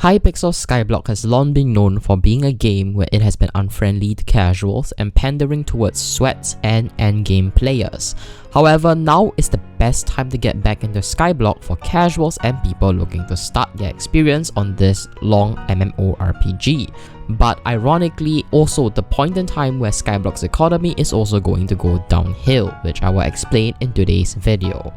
Hypixel Skyblock has long been known for being a game where it has been unfriendly to casuals and pandering towards sweats and endgame players. However, now is the best time to get back into Skyblock for casuals and people looking to start their experience on this long MMORPG. But ironically, also the point in time where Skyblock's economy is also going to go downhill, which I will explain in today's video.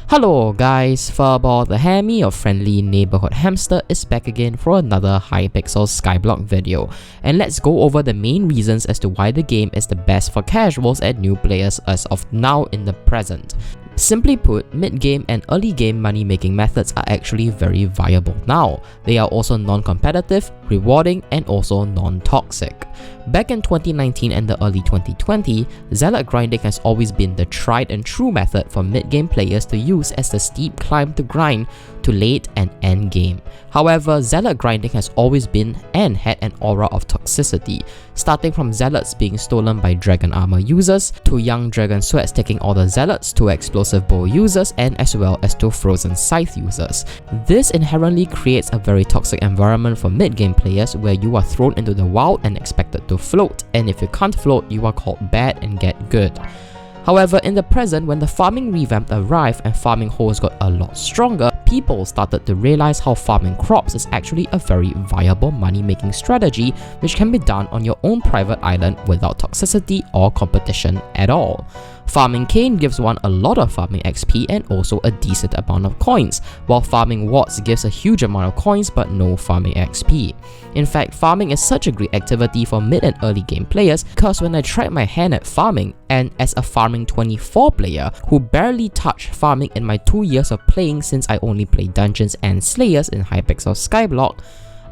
Hello guys, Furball the Hammy of Friendly Neighborhood Hamster is back again for another Hypixel Skyblock video, and let's go over the main reasons as to why the game is the best for casuals and new players as of now in the present. Simply put, mid-game and early game money making methods are actually very viable now. They are also non-competitive, rewarding, and also non-toxic. Back in 2019 and the early 2020, Zealot grinding has always been the tried and true method for mid-game players to use as the steep climb to grind to late and end game. However, Zealot grinding has always been and had an aura of toxicity, starting from Zealots being stolen by Dragon Armor users, to young Dragon Sweats taking all the Zealots, to Explosive Bow users, and as well as to Frozen Scythe users. This inherently creates a very toxic environment for mid-game players where you are thrown into the wild and expected to float, and if you can't float, you are called bad and get good. However, in the present, when the farming revamp arrived and farming holes got a lot stronger, people started to realize how farming crops is actually a very viable money-making strategy which can be done on your own private island without toxicity or competition at all. Farming cane gives one a lot of farming XP and also a decent amount of coins, while farming warts gives a huge amount of coins but no farming XP. In fact, farming is such a great activity for mid and early game players because when I tried my hand at farming, and as a farming 24 player who barely touched farming in my 2 years of playing since I only played dungeons and slayers in Hypixel Skyblock,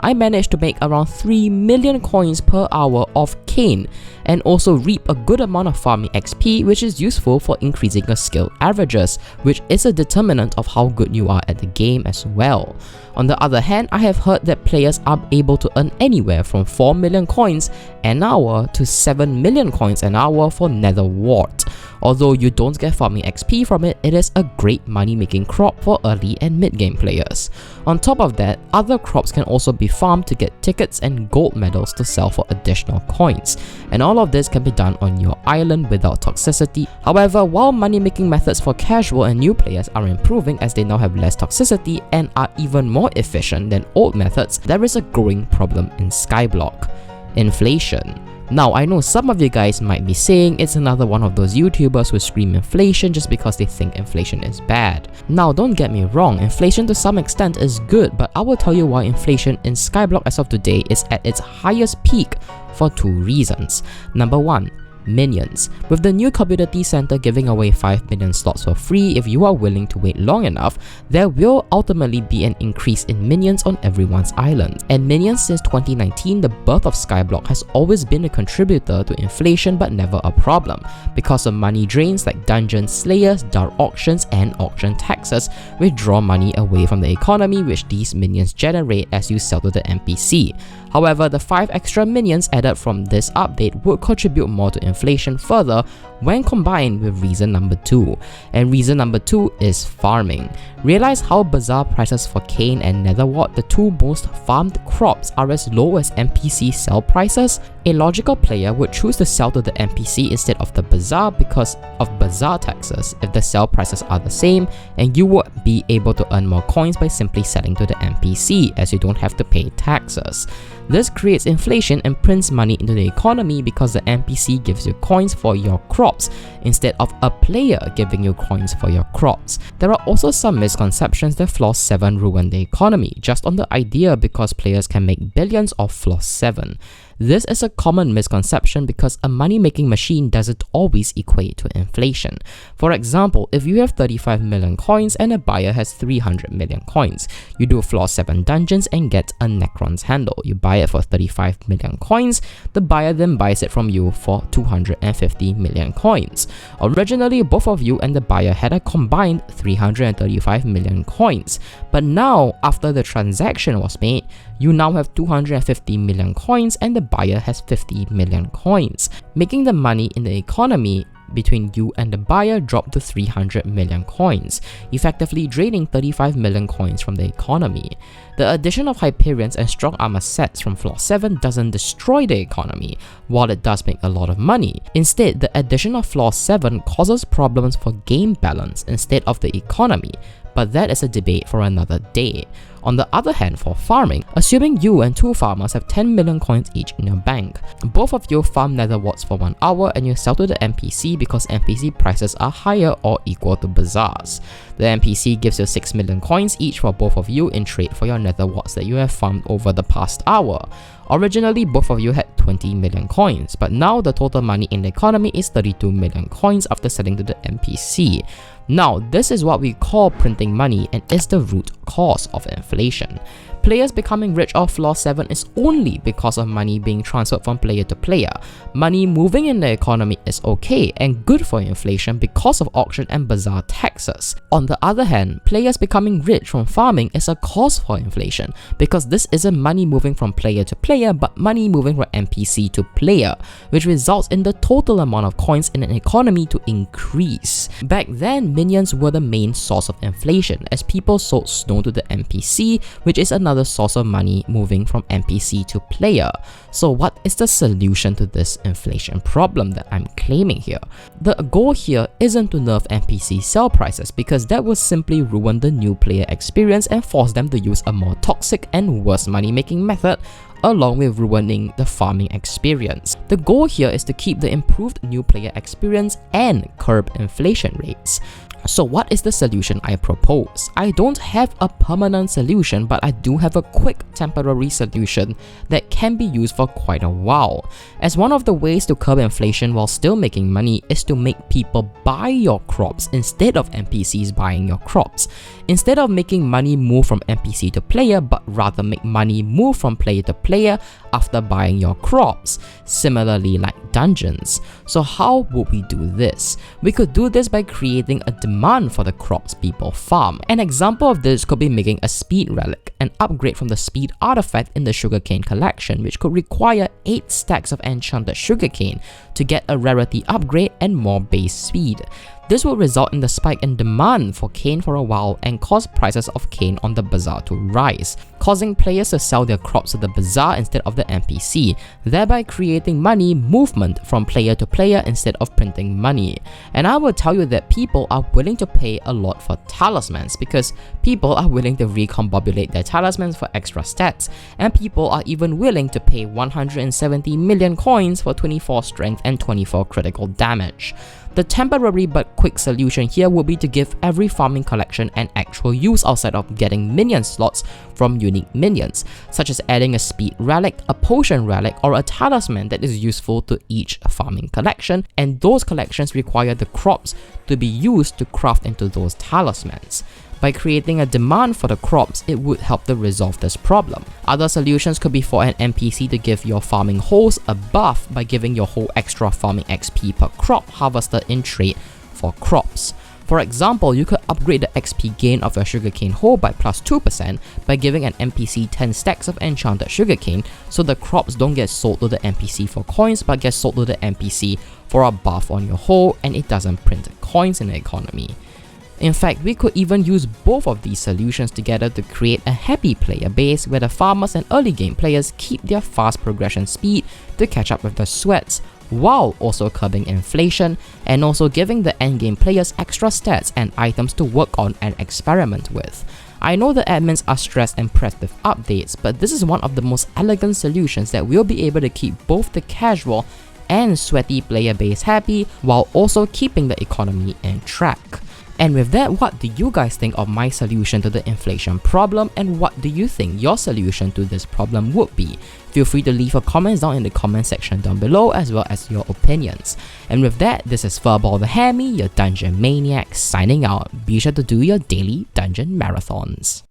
I managed to make around 3 million coins per hour of cane and also reap a good amount of farming XP, which is useful for increasing your skill averages, which is a determinant of how good you are at the game as well. On the other hand, I have heard that players are able to earn anywhere from 4 million coins an hour to 7 million coins an hour for Nether Wart. Although you don't get farming XP from it, it is a great money making crop for early and mid game players. On top of that, other crops can also be farmed to get tickets and gold medals to sell for additional coins, and all of this can be done on your island without toxicity. However, while money making methods for casual and new players are improving as they now have less toxicity and are even more efficient than old methods, there is a growing problem in Skyblock: inflation. Now, I know some of you guys might be saying it's another one of those YouTubers who scream inflation just because they think inflation is bad. Now, don't get me wrong, inflation to some extent is good, but I will tell you why inflation in Skyblock as of today is at its highest peak for 2 reasons. Number 1, minions. With the new community center giving away 5 million slots for free if you are willing to wait long enough, there will ultimately be an increase in minions on everyone's island. And minions since 2019, the birth of Skyblock, has always been a contributor to inflation but never a problem, because of money drains like dungeon slayers, dark auctions, and auction taxes, which draw money away from the economy which these minions generate as you sell to the NPC. However, the 5 extra minions added from this update would contribute more to inflation further when combined with reason number 2. And reason number 2 is farming. Realize how bizarre prices for cane and netherwort, the 2 most farmed crops, are as low as NPC sell prices? A logical player would choose to sell to the NPC instead of the bazaar because of bazaar taxes if the sell prices are the same, and you would be able to earn more coins by simply selling to the NPC as you don't have to pay taxes. This creates inflation and prints money into the economy because the NPC gives you coins for your crops instead of a player giving you coins for your crops. There are also some misconceptions that Flvff 7 ruined the economy just on the idea because players can make billions off Flvff 7. This is a common misconception because a money-making machine doesn't always equate to inflation. For example, if you have 35 million coins and a buyer has 300 million coins, you do Flvff 7 dungeons and get a NECRON'S Handle. You buy it for 35 million coins, the buyer then buys it from you for 250 million coins. Originally, both of you and the buyer had a combined 335 million coins, but now, after the transaction was made, you now have 250 million coins and the buyer has 50 million coins, making the money in the economy between you and the buyer dropped to 300 million coins, effectively draining 35 million coins from the economy. The addition of Hyperions and strong armor sets from Floor 7 doesn't destroy the economy, while it does make a lot of money. Instead, the addition of Floor 7 causes problems for game balance instead of the economy, but that is a debate for another day. On the other hand, for farming, assuming you and 2 farmers have 10 million coins each in your bank, both of you farm nether warts for 1 hour and you sell to the NPC because NPC prices are higher or equal to bazaars. The NPC gives you 6 million coins each for both of you in trade for your nether warts that you have farmed over the past hour. Originally, both of you had 20 million coins, but now the total money in the economy is 32 million coins after selling to the NPC. Now, this is what we call printing money and is the root cause of inflation. Players becoming rich off Floor 7 is only because of money being transferred from player to player. Money moving in the economy is okay and good for inflation because of auction and bazaar taxes. On the other hand, players becoming rich from farming is a cause for inflation because this isn't money moving from player to player but money moving from NPC to player, which results in the total amount of coins in an economy to increase. Back then, minions were the main source of inflation as people sold snow to the NPC, which is another source of money moving from NPC to player. So what is the solution to this inflation problem that I'm claiming here? The goal here isn't to nerf NPC sell prices because that would simply ruin the new player experience and force them to use a more toxic and worse money making method along with ruining the farming experience. The goal here is to keep the improved new player experience and curb inflation rates. So what is the solution I propose? I don't have a permanent solution, but I do have a quick temporary solution that can be used for quite a while. As one of the ways to curb inflation while still making money is to make people buy your crops instead of NPCs buying your crops. Instead of making money move from NPC to player, but rather make money move from player to player after buying your crops, similarly like dungeons. So how would we do this? We could do this by creating a demand for the crops people farm. An example of this could be making a speed relic, an upgrade from the speed artifact in the sugarcane collection, which could require 8 stacks of enchanted sugarcane to get a rarity upgrade and more base speed. This will result in the spike in demand for cane for a while and cause prices of cane on the bazaar to rise, causing players to sell their crops to the bazaar instead of the NPC, thereby creating money movement from player to player instead of printing money. And I will tell you that people are willing to pay a lot for talismans because people are willing to recombobulate their talismans for extra stats, and people are even willing to pay 170 million coins for 24 strength and 24 critical damage. The temporary but quick solution here would be to give every farming collection an actual use outside of getting minion slots from unique minions, such as adding a speed relic, a potion relic, or a talisman that is useful to each farming collection, and those collections require the crops to be used to craft into those talismans. By creating a demand for the crops, it would help to resolve this problem. Other solutions could be for an NPC to give your farming holes a buff by giving your whole extra farming XP per crop harvested in trade for crops. For example, you could upgrade the XP gain of your sugarcane hole by plus 2% by giving an NPC 10 stacks of enchanted sugarcane so the crops don't get sold to the NPC for coins but get sold to the NPC for a buff on your hole and it doesn't print coins in the economy. In fact, we could even use both of these solutions together to create a happy player base where the farmers and early game players keep their fast progression speed to catch up with the sweats, while also curbing inflation and also giving the endgame players extra stats and items to work on and experiment with. I know the admins are stressed and pressed with updates, but this is one of the most elegant solutions that will be able to keep both the casual and sweaty player base happy while also keeping the economy in track. And with that, what do you guys think of my solution to the inflation problem, and what do you think your solution to this problem would be? Feel free to leave your comments down in the comment section down below as well as your opinions. And with that, this is Furball the Hammy, your dungeon maniac, signing out. Be sure to do your daily dungeon marathons.